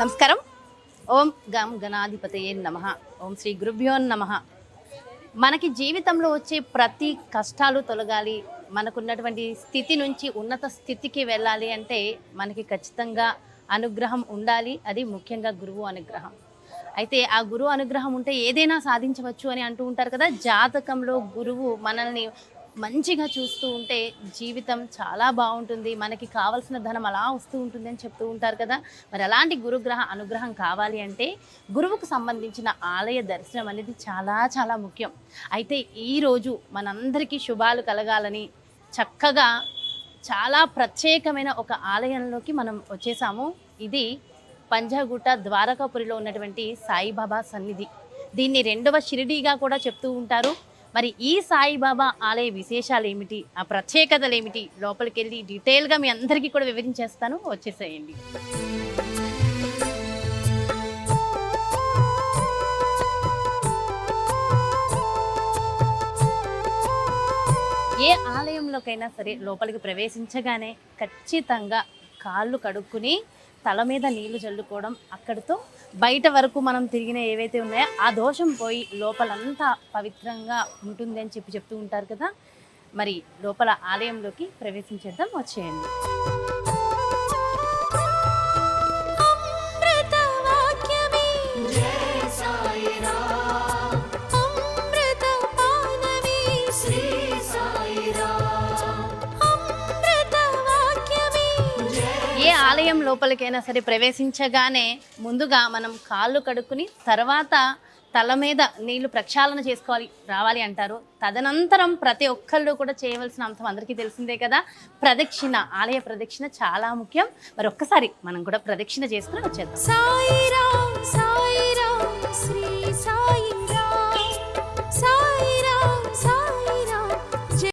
నమస్కారం. ఓం గం గణాధిపతయే నమః. ఓం శ్రీ గురుభ్యో నమః. మనకి జీవితంలో వచ్చే ప్రతి కష్టాలు తొలగాలి, మనకున్నటువంటి స్థితి నుంచి ఉన్నత స్థితికి వెళ్ళాలి అంటే మనకి ఖచ్చితంగా అనుగ్రహం ఉండాలి. అది ముఖ్యంగా గురువు అనుగ్రహం. అయితే ఆ గురువు అనుగ్రహం ఉంటే ఏదైనా సాధించవచ్చు అని అంటూ ఉంటారు కదా. జాతకంలో గురువు మనల్ని మంచిగా చూస్తూ ఉంటే జీవితం చాలా బాగుంటుంది, మనకి కావలసిన ధనం అలా వస్తూ ఉంటుంది అని చెప్తూ ఉంటారు కదా. మరి అలాంటి గురుగ్రహ అనుగ్రహం కావాలి అంటే గురువుకు సంబంధించిన ఆలయ దర్శనం అనేది చాలా చాలా ముఖ్యం. అయితే ఈరోజు మనందరికీ శుభాలు కలగాలని చక్కగా చాలా ప్రత్యేకమైన ఒక ఆలయంలోకి మనం వచ్చేసాము. ఇది పంజాగుట్ట ద్వారకాపురిలో ఉన్నటువంటి సాయిబాబా సన్నిధి. దీన్ని రెండవ షిరిడీగా కూడా చెప్తూ ఉంటారు. మరి ఈ సాయిబాబా ఆలయ విశేషాలు ఏమిటి, ఆ ప్రత్యేకతలు ఏమిటి, లోపలికి వెళ్ళి డీటెయిల్గా మీ అందరికీ కూడా వివరించేస్తాను. వచ్చేసేయండి. ఏ ఆలయంలోకైనా సరే లోపలికి ప్రవేశించగానే ఖచ్చితంగా కాళ్ళు కడుక్కుని తల మీద నీళ్లు చల్లుకోవడం, అక్కడితో బయట వరకు మనం తిరిగిన ఏవైతే ఉన్నాయో ఆ దోషం పోయి లోపలంతా పవిత్రంగా ఉంటుంది అని చెప్తూ ఉంటారు కదా. మరి లోపల ఆలయంలోకి ప్రవేశించేద్దాం, వచ్చేయండి. ఏ ఆలయం లోపలికైనా సరే ప్రవేశించగానే ముందుగా మనం కాళ్ళు కడుక్కుని తర్వాత తల మీద నీళ్లు ప్రక్షాళన చేసుకోవాలి రావాలి అంటారు. తదనంతరం ప్రతి ఒక్కళ్ళు కూడా చేయవలసిన అంశం అందరికీ తెలిసిందే కదా, ప్రదక్షిణ. ఆలయ ప్రదక్షిణ చాలా ముఖ్యం. మరి ఒక్కసారి మనం కూడా ప్రదక్షిణ చేసుకుని వచ్చేద్దాం. సాయిరాం సాయిరాం శ్రీ సాయిరాం సాయిరాం సాయిరాం.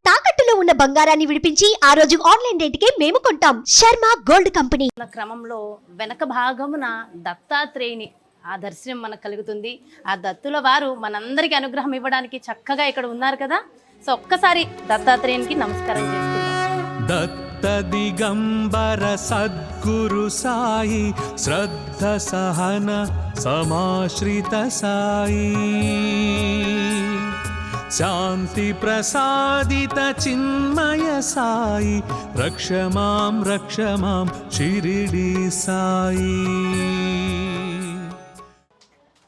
తాకట్టులో ఉన్న బంగారాన్ని విడిపించి ఆ రోజు ఆన్లైన్ రేటుకే మేము కొంటాం. Sharma gold company. క్రమంలో వెనక భాగమున దత్తాత్రేయుని ఆ దర్శనం మనకు కలుగుతుంది. ఆ దత్తుల వారు మనందరికీ అనుగ్రహం ఇవ్వడానికి చక్కగా ఇక్కడ ఉన్నారు కదా. సో ఒక్కసారి దత్తాత్రేయునికి నమస్కారం చేసుకుందాం. దత్త దిగంబర సద్గురు సాయి శ్రద్ధ సహన సమాశ్రిత సాయి శాంతి ప్రసాదిత చిన్మయ సాయి రక్షమాం షిరిడి సాయి.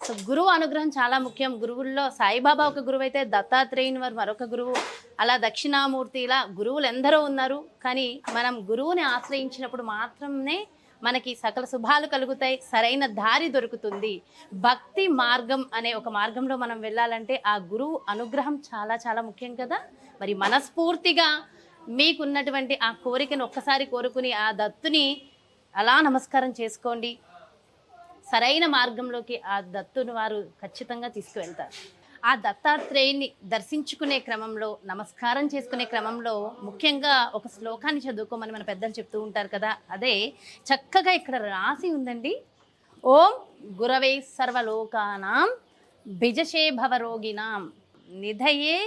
సో గురువు అనుగ్రహం చాలా ముఖ్యం. గురువుల్లో సాయిబాబా ఒక గురువు అయితే దత్తాత్రేయుని వారు మరొక గురువు, అలా దక్షిణామూర్తి, ఇలా గురువులు ఎందరో ఉన్నారు. కానీ మనం గురువుని ఆశ్రయించినప్పుడు మాత్రమే మనకి సకల శుభాలు కలుగుతాయి, సరైన దారి దొరుకుతుంది. భక్తి మార్గం అనే ఒక మార్గంలో మనం వెళ్ళాలంటే ఆ గురువు అనుగ్రహం చాలా చాలా ముఖ్యం కదా. మరి మనస్ఫూర్తిగా మీకున్నటువంటి ఆ కోరికను ఒక్కసారి కోరుకుని ఆ దత్తుని అలా నమస్కారం చేసుకోండి. సరైన మార్గంలోకి ఆ దత్తుని వారు ఖచ్చితంగా తీసుకువెళ్తారు. ఆ దత్తాత్రేయుని దర్శించుకునే క్రమంలో, నమస్కారం చేసుకునే క్రమంలో ముఖ్యంగా ఒక శ్లోకాన్ని చదువుకోమని మన పెద్దలు చెప్తూ ఉంటారు కదా. అదే చక్కగా ఇక్కడ రాసి ఉందండి. ఓం గురవే సర్వలోకానాం బిజశే భవరోగినాం నిధయే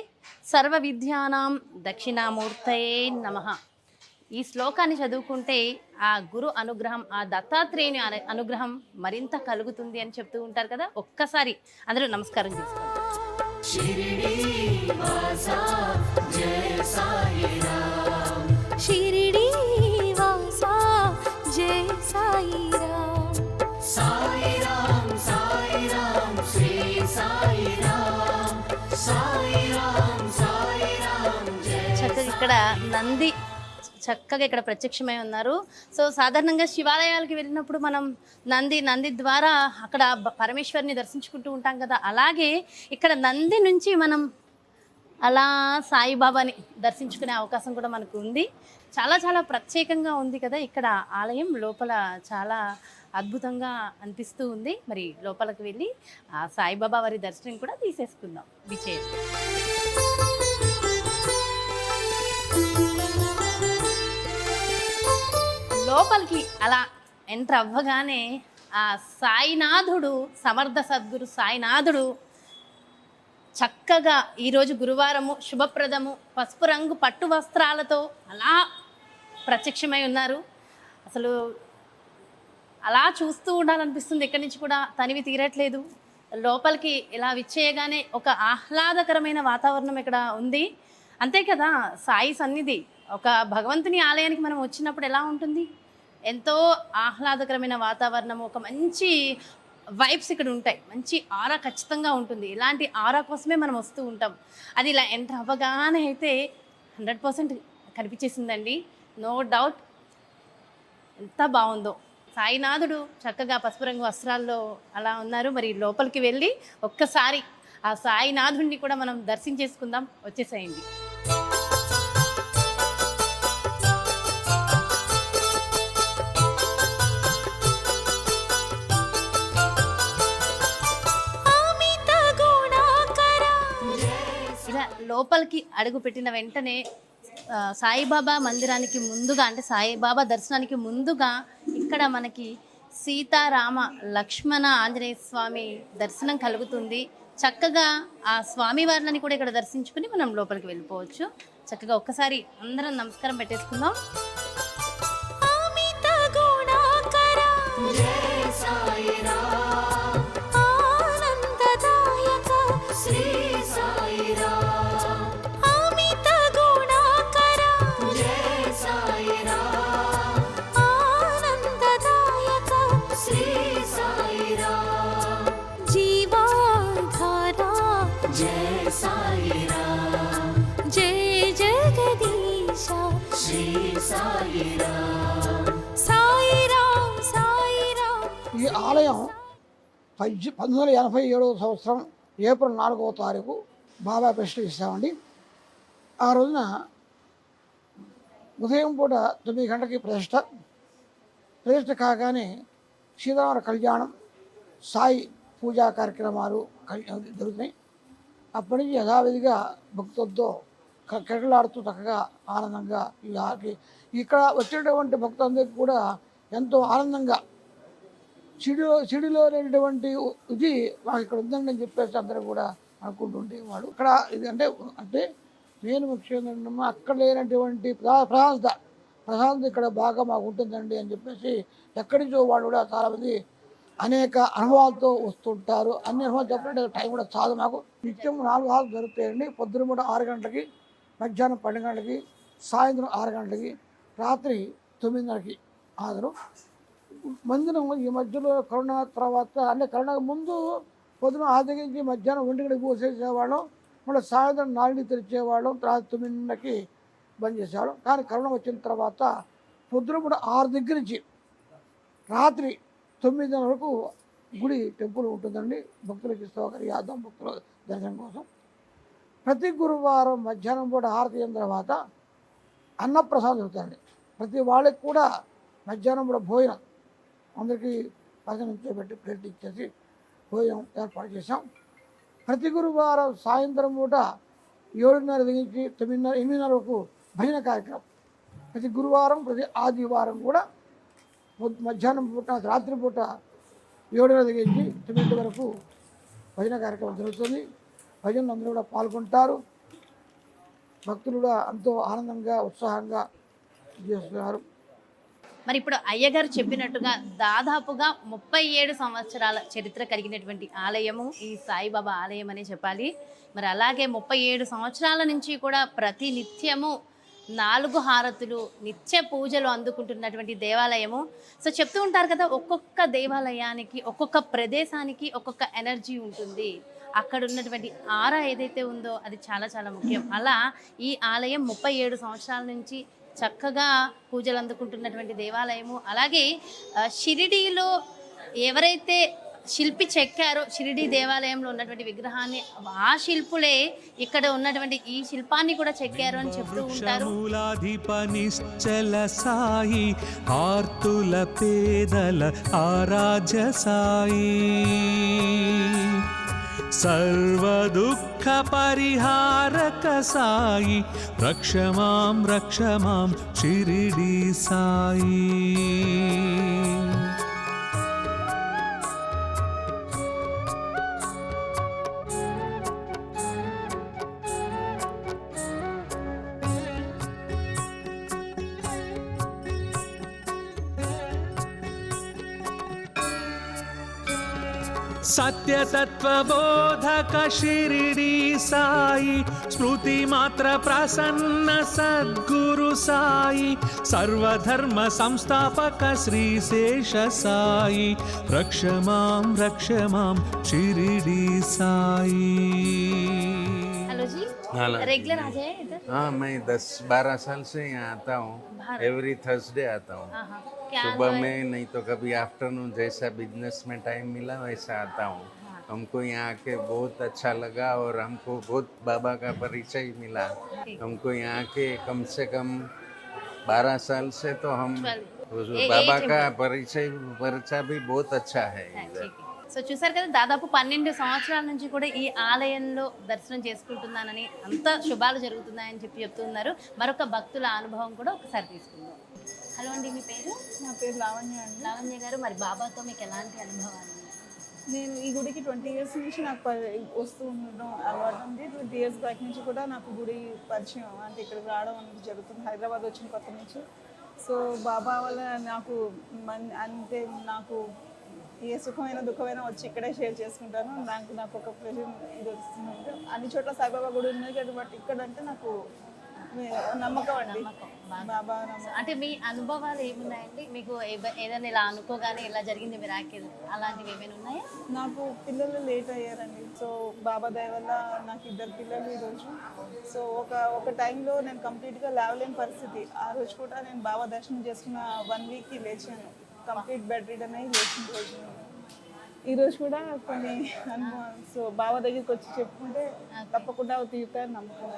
సర్వ విద్యానాం దక్షిణామూర్తయే నమః. ఈ శ్లోకాన్ని చదువుకుంటే ఆ గురు అనుగ్రహం, ఆ దత్తాత్రేయుని అనుగ్రహం మరింత కలుగుతుంది అని చెప్తూ ఉంటారు కదా. ఒక్కసారి అందరూ నమస్కారం చేసుకోండి. షిరిడి వాసా జయ సాయిరాం షిరిడి వాసా జయ సాయిరాం సాయిరాం సాయిరాం శ్రీ సాయిరాం సాయిరాం సాయిరాం జయ. చక్కగా ఇక్కడ నంది చక్కగా ఇక్కడ ప్రత్యక్షమై ఉన్నారు. సో సాధారణంగా శివాలయాలకి వెళ్ళినప్పుడు మనం నంది ద్వారా అక్కడ పరమేశ్వరిని దర్శించుకుంటూ ఉంటాం కదా. అలాగే ఇక్కడ నంది నుంచి మనం అలా సాయిబాబాని దర్శించుకునే అవకాశం కూడా మనకు ఉంది. చాలా చాలా ప్రత్యేకంగా ఉంది కదా ఇక్కడ ఆలయం. లోపల చాలా అద్భుతంగా అనిపిస్తూ ఉంది. మరి లోపలికి వెళ్ళి ఆ సాయిబాబా వారి దర్శనం కూడా తీసేసుకుందాం. విజయం. లోపలికి అలా ఎంటర్ అవ్వగానే ఆ సాయినాథుడు, సమర్థ సద్గురు సాయినాథుడు చక్కగా ఈరోజు గురువారము శుభప్రదము పసుపు రంగు పట్టు వస్త్రాలతో అలా ప్రత్యక్షమై ఉన్నారు. అసలు అలా చూస్తూ ఉండాలనిపిస్తుంది. ఎక్కడి నుంచి కూడా తనివి తీరట్లేదు. లోపలికి ఇలా విచ్చేయగానే ఒక ఆహ్లాదకరమైన వాతావరణం ఇక్కడ ఉంది. అంతే కదా, సాయి సన్నిధి, ఒక భగవంతుని ఆలయానికి మనం వచ్చినప్పుడు ఎలా ఉంటుంది? ఎంతో ఆహ్లాదకరమైన వాతావరణం, ఒక మంచి వైబ్స్ ఇక్కడ ఉంటాయి. మంచి ఆరా ఖచ్చితంగా ఉంటుంది. ఇలాంటి ఆరా కోసమే మనం వస్తూ ఉంటాం. అది ఇలా ఎంటర్ అవ్వగానే అయితే 100% కనిపించేసిందండి. No doubt. ఎంత బాగుందో. సాయినాథుడు చక్కగా పసుపు రంగు వస్త్రాల్లో అలా ఉన్నారు. మరి లోపలికి వెళ్ళి ఒక్కసారి ఆ సాయినాథుడిని కూడా మనం దర్శించేసుకుందాం. వచ్చేసేయండి. ఇలా లోపలికి అడుగు పెట్టిన వెంటనే సాయిబాబా మందిరానికి ముందుగా, అంటే సాయిబాబా దర్శనానికి ముందుగా ఇక్కడ మనకి సీతారామ లక్ష్మణ ఆంజనేయ స్వామి దర్శనం కలుగుతుంది. చక్కగా ఆ స్వామి వారిని కూడా ఇక్కడ దర్శించుకుని మనం లోపలికి వెళ్ళిపోవచ్చు. చక్కగా ఒక్కసారి అందరం నమస్కారం పెట్టేసుకుందాం. ఈ ఆలయం 1987 సంవత్సరం ఏప్రిల్ 4వ తారీఖు బాబా ప్రతిష్ఠిస్తామండి. ఆ రోజున ఉదయం పూట 9 గంటలకి ప్రతిష్ఠ కాగానే సీతారామ కళ్యాణం, సాయి పూజా కార్యక్రమాలు జరుగుతున్నాయి. అప్పటి నుంచి యథావిధిగా భక్తులతో కెరలాడుతూ చక్కగా ఆనందంగా ఇక్కడ వచ్చేటువంటి భక్తులందరికీ కూడా ఎంతో ఆనందంగా సిడిలో లేనటువంటి ఇది మాకు ఇక్కడ ఉందండి అని చెప్పేసి అందరూ కూడా అనుకుంటుండేవాడు. ఇక్కడ ఇది అంటే నేను ముఖ్యంగా అక్కడ లేనటువంటి ప్రశాంతత ఇక్కడ బాగా మాకు ఉంటుందండి అని చెప్పేసి ఎక్కడి నుంచో వాళ్ళు కూడా చాలామంది అనేక అనుభవాలతో వస్తుంటారు. అన్ని అనుభవాలు చెప్పినట్టు టైం కూడా చాలు. మాకు నిత్యం 4 హాలు జరుగుతాయండి. పొద్దున పూట 6 గంటలకి, మధ్యాహ్నం 12 గంటలకి, సాయంత్రం 6 గంటలకి, రాత్రి 9:30కి ఆదరు. మందిరం ఈ మధ్యలో కరోనా తర్వాత, అంటే కరోనా ముందు పొద్దున 6 దగ్గర నుంచి మధ్యాహ్నం 1 గంటకి పోసేసేవాళ్ళం, మళ్ళీ సాయంత్రం 4కి తెరిచేవాళ్ళం, తర్వాత 9:30కి బంద్ చేసేవాళ్ళం. కానీ కరోనా వచ్చిన తర్వాత పొద్దున పూట 6 దగ్గర నుంచి రాత్రి 9 వరకు గుడి టెంపుల్ ఉంటుందండి. భక్తులకి సౌకర్యార్థం, భక్తుల దర్శనం కోసం. ప్రతి గురువారం మధ్యాహ్నం పూట హారతి అయిన తర్వాత అన్నప్రసాదం జరుగుతుంది. ప్రతి వాళ్ళకి కూడా మధ్యాహ్నం పూట భోజనం అందరికీ పక్కన పెట్టి ప్లేట్ ఇచ్చేసి భోజనం ఏర్పాటు చేసాం. ప్రతి గురువారం సాయంత్రం పూట 7:30 నుంచి 9:30, 8:30 వరకు భజన కార్యక్రమం. ప్రతి గురువారం, ప్రతి ఆదివారం కూడా మధ్యాహ్నం పూట, రాత్రి పూట 7:30 నుంచి 9 వరకు భజన కార్యక్రమం జరుగుతుంది. భజనలు అందరూ కూడా పాల్గొంటారు. భక్తులు కూడా ఎంతో ఆనందంగా, ఉత్సాహంగా చేస్తున్నారు. మరి ఇప్పుడు అయ్యగారు చెప్పినట్టుగా దాదాపుగా 37 సంవత్సరాల చరిత్ర కలిగినటువంటి ఆలయము ఈ సాయిబాబా ఆలయం అనే చెప్పాలి. మరి అలాగే 37 సంవత్సరాల నుంచి కూడా ప్రతి నిత్యము 4 హారతులు, నిత్య పూజలు అందుకుంటున్నటువంటి దేవాలయము. సో చెప్తూ ఉంటారు కదా, ఒక్కొక్క దేవాలయానికి, ఒక్కొక్క ప్రదేశానికి ఒక్కొక్క ఎనర్జీ ఉంటుంది. అక్కడ ఉన్నటువంటి ఆరా ఏదైతే ఉందో అది చాలా చాలా ముఖ్యం. అలా ఈ ఆలయం 37 సంవత్సరాల నుంచి చక్కగా పూజలు అందుకుంటున్నటువంటి దేవాలయము. అలాగే షిరిడీలో ఎవరైతే శిల్పి చెక్కారో షిరిడీ దేవాలయంలో ఉన్నటువంటి విగ్రహాన్ని, ఆ శిల్పులే ఇక్కడ ఉన్నటువంటి ఈ శిల్పాన్ని కూడా చెక్కారు అని చెప్తూ ఉంటారు. నిశ్చల సాయి, ఆర్తుల పేదల ఆరాధ్య సాయి, సర్వ దుఃఖ పరిహారక సాయి, రక్షమాం రక్షమాం షిరిడీ సాయి. सत्यतत्त्वबोधक शिरिडी साई स्मृतिमात्र प्रसन्न सद्गुरु साई सर्वधर्म संस्थापक श्रीशेष साई रक्ष मां शिरिडी साई। हेलो जी, हेलो। रेगुलर आ जाए इधर? हाँ, मैं 10-12 साल से यहाँ आता हूँ। एवरी थर्सडे आता हूँ। हाँ हाँ, क्या सुबह अनुभव है? में नहीं तो कभी आफ्टरनून, जैसा बिजनेस में टाइम मिला वैसा आता हूँ। हमको यहाँ आके बहुत अच्छा लगा और हमको बहुत बाबा का परिचय मिला। हमको यहाँ के कम से कम 12 साल से तो हम बाबा का परिचय भी बहुत अच्छा है इधर। సో చూసారు కదా, దాదాపు 12 సంవత్సరాల నుంచి కూడా ఈ ఆలయంలో దర్శనం చేసుకుంటున్నానని, అంత శుభాలు జరుగుతున్నాయని చెప్తున్నారు. మరొక భక్తుల అనుభవం కూడా ఒకసారి తీసుకుందాం. హలో అండి, మీ పేరు? నా పేరు లావణ్య అండి. లావణ్య గారు, మరి బాబాతో మీకు ఎలాంటి అనుభవాలు ఉన్నాయి? నేను ఈ గుడికి 20 ఇయర్స్ నుంచి నాకు వస్తూ ఉండడం అలవాటు ఉంది. 20 ఇయర్స్ బ్యాక్ నుంచి కూడా నాకు గుడి పరిచయం, అంటే ఇక్కడికి రావడం అనేది జరుగుతుంది హైదరాబాద్ వచ్చిన కొత్త నుంచి. సో బాబా వల్ల నాకు అంటే నాకు ఏ సుఖమైన దుఃఖమైనా వచ్చి ఇక్కడే షేర్ చేసుకుంటాను. నాకు ఒక ప్రెజర్ ఇది వస్తుంది. అన్ని చోట్ల సాయిబాబా గుడి ఉంది కాబట్టి ఇక్కడ అంటే నాకు నమ్మకం అండి. బాబా నమ్మకం. అంటే మీ అనుభవాలు ఏమున్నాయండి? మీకు ఏదైనా ఇలా అనుకోగానే ఇలా జరిగింది మిరాకిల్, అలాంటివి ఏమైనా ఉన్నాయా? నాకు పిల్లలు లేట్ అయ్యారండి. సో బాబా దయ వల్ల నాకు 2 పిల్లలు ఈరోజు. సో ఒక టైంలో నేను కంప్లీట్గా లేవలేని పరిస్థితి. ఆ రోజు కూడా నేను బాబా దర్శనం చేసుకున్న 1 వీక్కి లేచాను. కంప్లీట్ బెడ్ రీడన్ అయ్యి లేచిన రోజు. ఈరోజు కూడా కొన్ని అనుభవం. సో బాబా దగ్గరికి వచ్చి చెప్పుకుంటే తప్పకుండా తీరుతాయని నమ్మకం.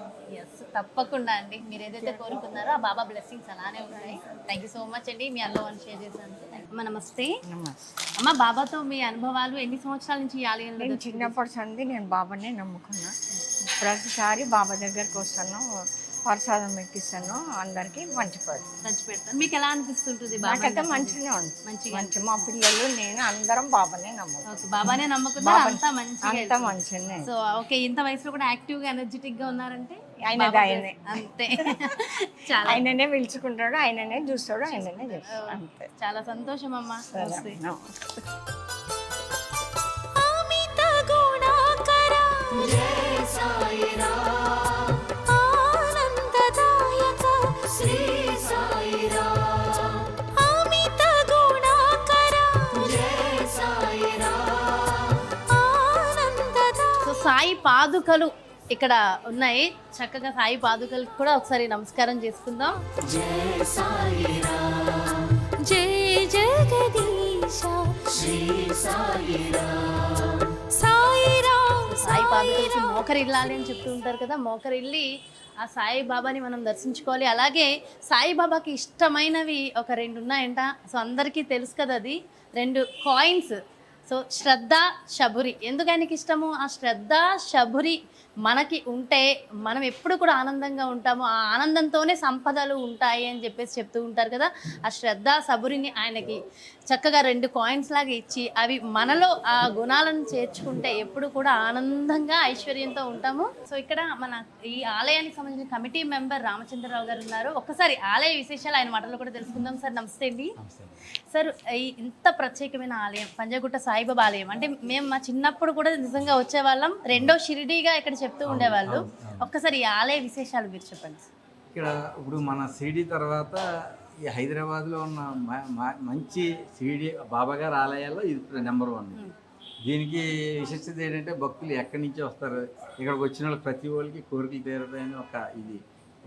ఎస్, తప్పకుండా అండి. మీరు ఏదైతే కోరుకున్నారో ఆ బాబా బ్లెస్సింగ్స్ అలానే ఉన్నాయి. థ్యాంక్ యూ సో మచ్ అండి, మీ అనుభవాన్ని షేర్ చేశాను. అమ్మ నమస్తే. అమ్మ, బాబాతో మీ అనుభవాలు ఎన్ని సంవత్సరాల నుంచి ఈ ఆలయంలో? నేను చిన్నప్పటి సంది నేను బాబానే నమ్ముకున్నా. ప్రతిసారి బాబా దగ్గరకు వస్తాను, ప్రసాదం పెట్టిస్తాను, అందరికి మంచి పెడతాను. మీకు ఎలా అనిపిస్తుంటుంది? నాకైతే మంచిగానే ఉంది. మంచి మా పిల్లలు నేను అందరం బాబానే నమ్ముకున్నాం. బాబానే నమ్ముకున్నారు, అంతా అంతా మంచిగానే. సో ఓకే, ఇంత వయసులో కూడా యాక్టివ్ గా ఎనర్జెటిక్ గా ఉన్నారంటే ఆయనే అంతే. చాలా ఆయననే పిలుచుకుంటాడు, ఆయననే చూస్తాడు, ఆయననే చేస్తాడు. అంతే. చాలా సంతోషం అమ్మ. जय साई राम आनंददायक श्री साई राम अमित गुणाकर जय साई राम आनंददायक. సో సాయి పాదుకలు ఇక్కడ ఉన్నాయి. చక్కగా సాయి పాదుకలకు కూడా ఒకసారి నమస్కారం చేసుకుందాం. जय साई राम जय जगदीश श्री साई राम साई राम. సాయి పాదుకలకి మోకరిల్లాలి అని చెప్తూ ఉంటారు కదా, మోకరిల్లి ఆ సాయి బాబాని మనం దర్శించుకోవాలి. అలాగే సాయిబాబాకి ఇష్టమైనవి ఒక 2 ఉన్నాయంట. సో అందరికీ తెలుసు కదా, అది 2 కాయిన్స్. సో శ్రద్ధ, శబురి. ఎందుకు ఆయనకి ఇష్టము? ఆ శ్రద్ధ, శబురి మనకి ఉంటే మనం ఎప్పుడు కూడా ఆనందంగా ఉంటాము. ఆ ఆనందంతోనే సంపదలు ఉంటాయి అని చెప్పేసి చెప్తూ ఉంటారు కదా. ఆ శ్రద్ధ, శబురిని ఆయనకి చక్కగా 2 కాయిన్స్ లాగా ఇచ్చి అవి మనలో ఆ గుణాలను చేర్చుకుంటే ఎప్పుడు కూడా ఆనందంగా ఐశ్వర్యంతో ఉంటాము. సో ఇక్కడ మన ఈ ఆలయానికి సంబంధించిన కమిటీ మెంబర్ రామచంద్రరావు గారు ఉన్నారు. ఒక్కసారి ఆలయ విశేషాలు ఆయన మాటల్లో కూడా తెలుసుకుందాం. సార్ నమస్తే అండి. సార్, ఈ ఇంత ప్రత్యేకమైన ఆలయం పంజాగుట్ట సాయిబాబా ఆలయం అంటే మేము మా చిన్నప్పుడు కూడా నిజంగా వచ్చేవాళ్ళం. 2వ షిరిడీగా ఇక్కడ చెప్తూ ఉండేవాళ్ళు. ఒక్కసారి ఈ ఆలయ విశేషాలు మీరు చెప్పండి. ఇక్కడ ఇప్పుడు మన షిరిడీ తర్వాత ఈ హైదరాబాద్లో ఉన్న మంచి షిరిడీ బాబాగారి ఆలయాల్లో ఇది నెంబర్ 1. దీనికి విశిష్టత ఏంటంటే భక్తులు ఎక్కడి నుంచి వస్తారు, ఇక్కడికి వచ్చిన వాళ్ళు ప్రతి ఒక్కరికి కోరికలు తీరుతాయని ఒక ఇది.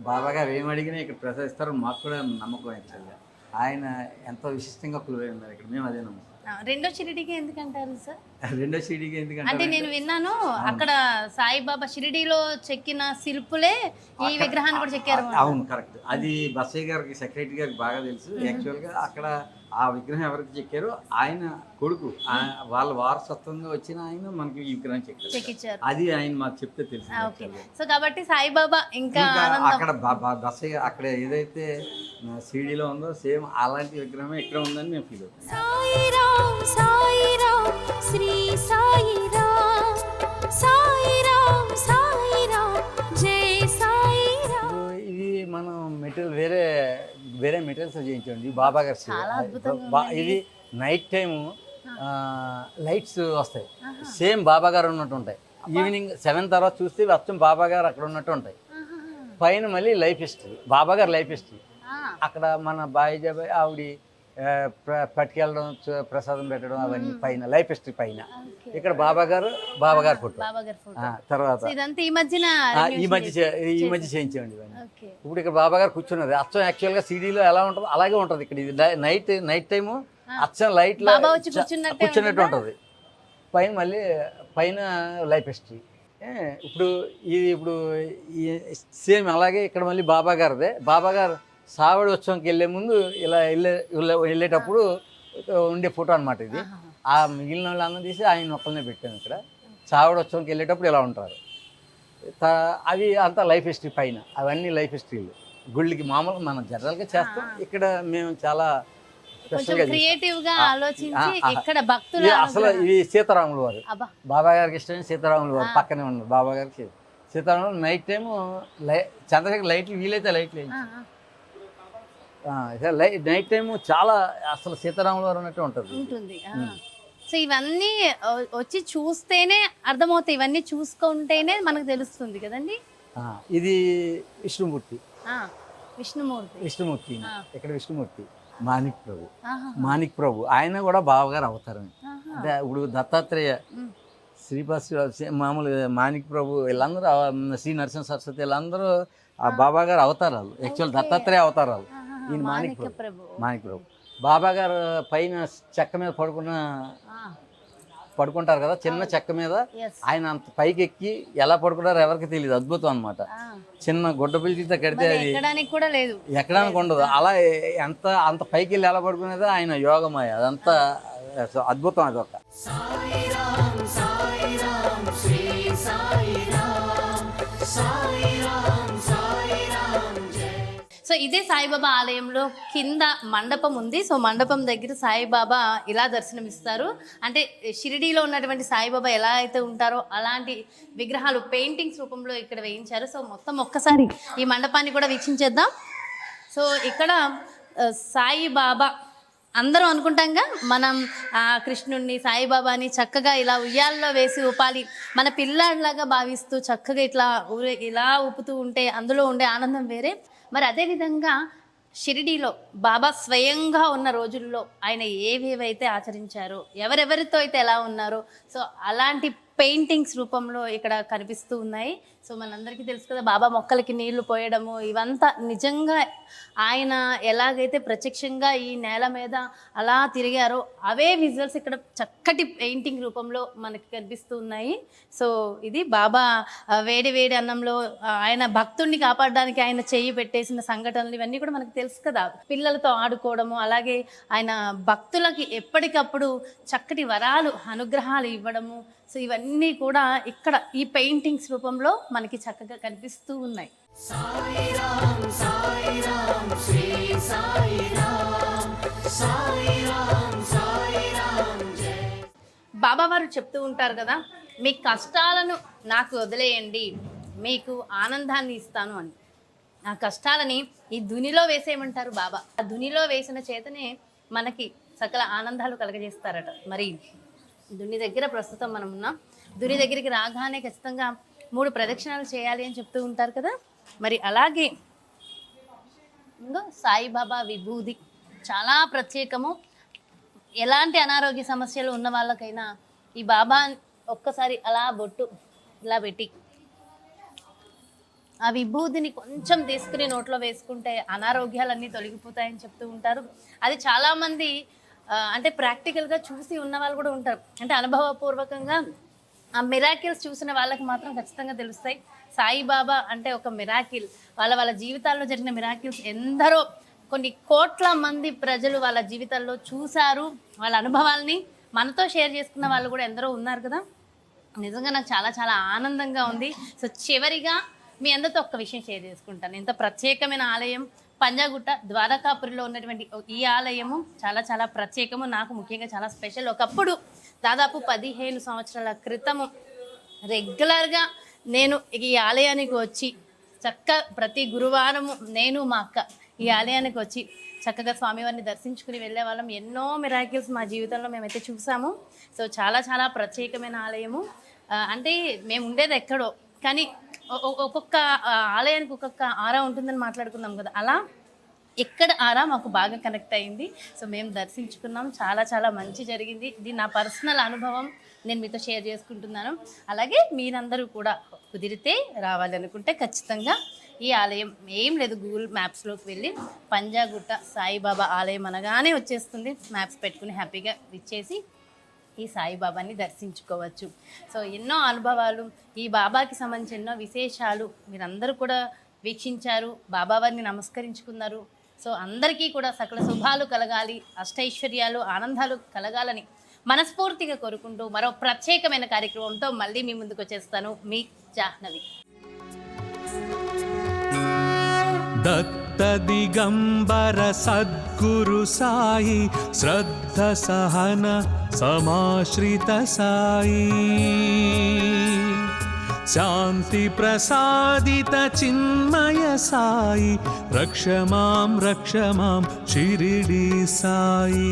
బాబాగారు ఏం అడిగినా ఇక్కడ ప్రసాదిస్తారు. మాకు కూడా నమ్మకం యాక్చువల్గా. ఆయన ఎంతో విశిష్టంగా కొలువై ఉన్నారు ఇక్కడ. మేము అదే నమ్మకం. 2వ షిరిడీకి ఎందుకంటారు సార్? 2వ షిరిడీకి ఎందుకంటే అంటే నేను విన్నాను అక్కడ సాయిబాబా షిరిడీలో చెక్కిన శిల్పులే ఈ విగ్రహాన్ని కూడా చెక్కారు. అవును, కరెక్ట్. అది బస్సయ్య గారికి, సెక్రటరీ గారికి బాగా తెలుసు. యాక్చువల్గా అక్కడ ఆ విగ్రహం ఎవరికి చెక్కారో ఆయన కొడుకు, వాళ్ళ వారసత్వంగా వచ్చిన ఆయన మనకి ఈ విగ్రహం చెక్కారు. అది ఆయన మాకు చెప్తే తెలుసు. సో కాబట్టి సాయిబాబా ఇంకా అక్కడ బస్సయ్య అక్కడ ఏదైతే షిరిడీలో ఉందో సేమ్ అలాంటి విగ్రహమే ఇక్కడ ఉందని మేము ఫీల్ అవుతాం. సాయి రామ్ సాయి రామ్ శ్రీ సాయి రామ్ సాయి రామ్ సాయి రామ్ జై సాయి రామ్. ఇది మనం మెటీరియల్ వేరే మెటీరియల్స్ చేయించండి. బాబా గారు ఇది నైట్ టైము లైట్స్ వస్తాయి, సేమ్ బాబా గారు ఉన్నట్టు ఉంటాయి. ఈవినింగ్ 7 తర్వాత చూస్తే అచ్చం బాబా గారు అక్కడ ఉన్నట్టు ఉంటాయి. పైన మళ్ళీ లైఫ్ హిస్టరీ, బాబా గారు లైఫ్ హిస్టరీ. అక్కడ మన బాయిజాబాయి ఆవిడ పట్టుకెళ్ళడం, ప్రసాదం పెట్టడం, అవన్నీ పైన లైఫ్ హిస్టరీ పైన. ఇక్కడ బాబా గారు ఫోటో. తర్వాత ఇదంతా ఈ మధ్య చేయించామండి ఇవన్నీ. ఇప్పుడు ఇక్కడ బాబా గారు కూర్చున్నది అచ్చం యాక్చువల్గా సీడీలో ఎలా ఉంటుందో అలాగే ఉంటుంది. ఇక్కడ ఇది నైట్ టైము అచ్చం లైట్ కూర్చున్నట్టు ఉంటుంది. పైన మళ్ళీ పైన లైఫ్ హిస్టరీ. ఇప్పుడు సేమ్ అలాగే ఇక్కడ మళ్ళీ బాబా గారిదే. బాబా గారు సావడి ఉత్సవంకి వెళ్ళే ముందు ఇలా వెళ్ళేటప్పుడు ఉండే ఫోటో అనమాట ఇది. ఆ మిగిలిన వాళ్ళు అన్నం తీసి ఆయన ఒక్కలనే పెట్టాను. ఇక్కడ సావడి ఉత్సవంకి వెళ్ళేటప్పుడు ఇలా ఉంటారు. అవి అంతా లైఫ్ హిస్టరీ పైన, అవన్నీ లైఫ్ హిస్టరీలు. గుళ్ళకి మామూలుగా మనం జనరల్గా చేస్తాం, ఇక్కడ మేము చాలా క్రియేటివ్గా ఆలోచించి ఇక్కడ భక్తులు. అసలు ఇవి సీతారాములు వారు, బాబా గారికి ఇష్టమైన సీతారాములు వారు పక్కనే ఉన్నారు. బాబా గారికి సీతారాములు నైట్ టైము చంద్రశేఖర్ లైట్లు, వీలైతే లైట్లు నైట్ టైము చాలా అసలు సీతారాముల వారు ఉన్నట్టు ఉంటుంది. సో ఇవన్నీ వచ్చి చూస్తేనే అర్థమవుతాయి, ఇవన్నీ చూసుకుంటేనే మనకు తెలుస్తుంది కదండి. ఇది విష్ణుమూర్తి, విష్ణుమూర్తి ఇక్కడ విష్ణుమూర్తి మాణిక్ ప్రభు ఆయన కూడా బావగారు అవతారం. అంటే ఇప్పుడు దత్తాత్రేయ, శ్రీపాద, మామూలు మాణిక్ ప్రభు వీళ్ళందరూ, శ్రీ నరసింహ సరస్వతి వీళ్ళందరూ ఆ బాబా గారు అవతారాలు. యాక్చువల్ దత్తాత్రేయ అవతారాలు. ఈయన మాణిక్ ప్రభు. బాబా గారు పైన చెక్క మీద పడుకుంటారు కదా, చిన్న చెక్క మీద. ఆయన అంత పైకి ఎక్కి ఎలా పడుకుంటారో ఎవరికి తెలియదు. అద్భుతం అనమాట. చిన్న గుడ్డ పిలిచితో కడితే అది ఎక్కడానికి ఉండదు. అలా అంత పైకి వెళ్ళి ఎలా పడుకునేదో ఆయన యోగమాయ. అదంతా అద్భుతం. అదొక సో ఇదే సాయిబాబా ఆలయంలో కింద మండపం ఉంది. సో మండపం దగ్గర సాయిబాబా ఇలా దర్శనమిస్తారు. అంటే షిరిడీలో ఉన్నటువంటి సాయిబాబా ఎలా అయితే ఉంటారో అలాంటి విగ్రహాలు పెయింటింగ్స్ రూపంలో ఇక్కడ వేయించారు. సో మొత్తం ఒక్కసారి ఈ మండపాన్ని కూడా వీక్షించేద్దాం. సో ఇక్కడ సాయిబాబా అందరం అనుకుంటాంగా మనం కృష్ణుడిని, సాయిబాబాని చక్కగా ఇలా ఉయ్యాల్లో వేసి ఊపాలి, మన పిల్లాడిలాగా భావిస్తూ చక్కగా ఇలా ఊపుతూ ఉంటే అందులో ఉండే ఆనందం వేరే. మరి అదేవిధంగా షిరిడీలో బాబా స్వయంగా ఉన్న రోజుల్లో ఆయన ఏవేవైతే ఆచరించారో, ఎవరెవరితో అయితే ఎలా ఉన్నారో, సో అలాంటి పెయింటింగ్స్ రూపంలో ఇక్కడ కనిపిస్తూ ఉన్నాయి. సో మనందరికీ తెలుసు కదా, బాబా మొక్కలకి నీళ్లు పోయడము, ఇవంతా నిజంగా ఆయన ఎలాగైతే ప్రత్యక్షంగా ఈ నేల మీద అలా తిరిగారో అవే విజువల్స్ ఇక్కడ చక్కటి పెయింటింగ్ రూపంలో మనకి కనిపిస్తూ ఉన్నాయి. సో ఇది బాబా వేడి వేడి అన్నంలో ఆయన భక్తుడిని కాపాడడానికి ఆయన చెయ్యి పెట్టేసిన సంఘటనలు ఇవన్నీ కూడా మనకు తెలుసు కదా. పిల్లలతో ఆడుకోవడము, అలాగే ఆయన భక్తులకి ఎప్పటికప్పుడు చక్కటి వరాలు, అనుగ్రహాలు ఇవ్వడము. సో ఇవన్నీ కూడా ఇక్కడ ఈ పెయింటింగ్స్ రూపంలో మనకి చక్కగా కనిపిస్తూ ఉన్నాయి. బాబా వారు చెప్తూ ఉంటారు కదా, మీ కష్టాలను నాకు వదిలేయండి, మీకు ఆనందాన్ని ఇస్తాను అని. ఆ కష్టాలని ఈ దునిలో వేసేయమంటారు బాబా. ఆ దునిలో వేసిన చేతనే మనకి సకల ఆనందాలు కలగజేస్తారట. మరి దుని దగ్గర ప్రస్తుతం మనం ఉన్నాం. దుని దగ్గరికి రాగానే ఖచ్చితంగా 3 ప్రదక్షిణాలు చేయాలి అని చెప్తూ ఉంటారు కదా. మరి అలాగే ఇంకో సాయిబాబా విభూది చాలా ప్రత్యేకము. ఎలాంటి అనారోగ్య సమస్యలు ఉన్న వాళ్ళకైనా ఈ బాబా ఒక్కసారి అలా బొట్టు ఇలా పెట్టి ఆ విభూతిని కొంచెం తీసుకుని నోట్లో వేసుకుంటే అనారోగ్యాలన్నీ తొలగిపోతాయని చెప్తూ ఉంటారు. అది చాలామంది అంటే ప్రాక్టికల్గా చూసి ఉన్న వాళ్ళు కూడా ఉంటారు. అంటే అనుభవపూర్వకంగా ఆ మిరాకిల్స్ చూసిన వాళ్ళకి మాత్రం ఖచ్చితంగా తెలుస్తాయి. సాయిబాబా అంటే ఒక మిరాకిల్. వాళ్ళ జీవితాల్లో జరిగిన మిరాకిల్స్ ఎందరో కొన్ని కోట్ల మంది ప్రజలు వాళ్ళ జీవితాల్లో చూశారు. వాళ్ళ అనుభవాల్ని మనతో షేర్ చేసుకున్న వాళ్ళు కూడా ఎందరో ఉన్నారు కదా. నిజంగా నాకు చాలా చాలా ఆనందంగా ఉంది. సో చివరిగా మీ అందరితో ఒక్క విషయం షేర్ చేసుకుంటాను. ఇంత ప్రత్యేకమైన ఆలయం పంజాగుట్ట ద్వారకాపురిలో ఉన్నటువంటి ఈ ఆలయము చాలా చాలా ప్రత్యేకము. నాకు ముఖ్యంగా చాలా స్పెషల్. ఒకప్పుడు దాదాపు 15 సంవత్సరాల క్రితము రెగ్యులర్గా నేను ఈ ఆలయానికి వచ్చి ప్రతి గురువారము నేను మా అక్క ఈ ఆలయానికి వచ్చి చక్కగా స్వామివారిని దర్శించుకుని వెళ్ళే వాళ్ళం. ఎన్నో మిరాకిల్స్ మా జీవితంలో మేమైతే చూసాము. సో చాలా చాలా ప్రత్యేకమైన ఆలయము. అంటే మేము ఉండేది ఎక్కడో, కానీ ఒక్కొక్క ఆలయానికి ఒక్కొక్క ఆరా ఉంటుందని మాట్లాడుకున్నాం కదా, అలా ఎక్కడ ఆరా మాకు బాగా కనెక్ట్ అయింది. సో మేము దర్శించుకున్నాం, చాలా చాలా మంచి జరిగింది. ఇది నా పర్సనల్ అనుభవం, నేను మీతో షేర్ చేసుకుంటున్నాను. అలాగే మీరందరూ కూడా కుదిరితే రావాలి అనుకుంటే ఖచ్చితంగా ఈ ఆలయం ఏం లేదు, గూగుల్ మ్యాప్స్లోకి వెళ్ళి పంజాగుట్ట సాయిబాబా ఆలయం అనగానే వచ్చేస్తుంది. మ్యాప్స్ పెట్టుకుని హ్యాపీగా ఇచ్చేసి ఈ సాయిబాబాని దర్శించుకోవచ్చు. సో ఎన్నో అనుభవాలు, ఈ బాబాకి సంబంధించి ఎన్నో విశేషాలు మీరందరూ కూడా వీక్షించారు, బాబావారిని నమస్కరించుకున్నారు. సో అందరికీ కూడా సకల శుభాలు కలగాలి, అష్టైశ్వర్యాలు ఆనందాలు కలగాలని మనస్ఫూర్తిగా కోరుకుంటూ మరో ప్రత్యేకమైన కార్యక్రమంతో మళ్ళీ మీ ముందుకు వచ్చేస్తాను. మీ జాహ్నవి. దత్త దిగంబర సద్గురు సాయి, శ్రద్ధ సహన సమాశ్రిత సాయి, శాంతి ప్రసాదిత చిన్మయ సాయి, రక్ష మాం షిరిడి సాయి.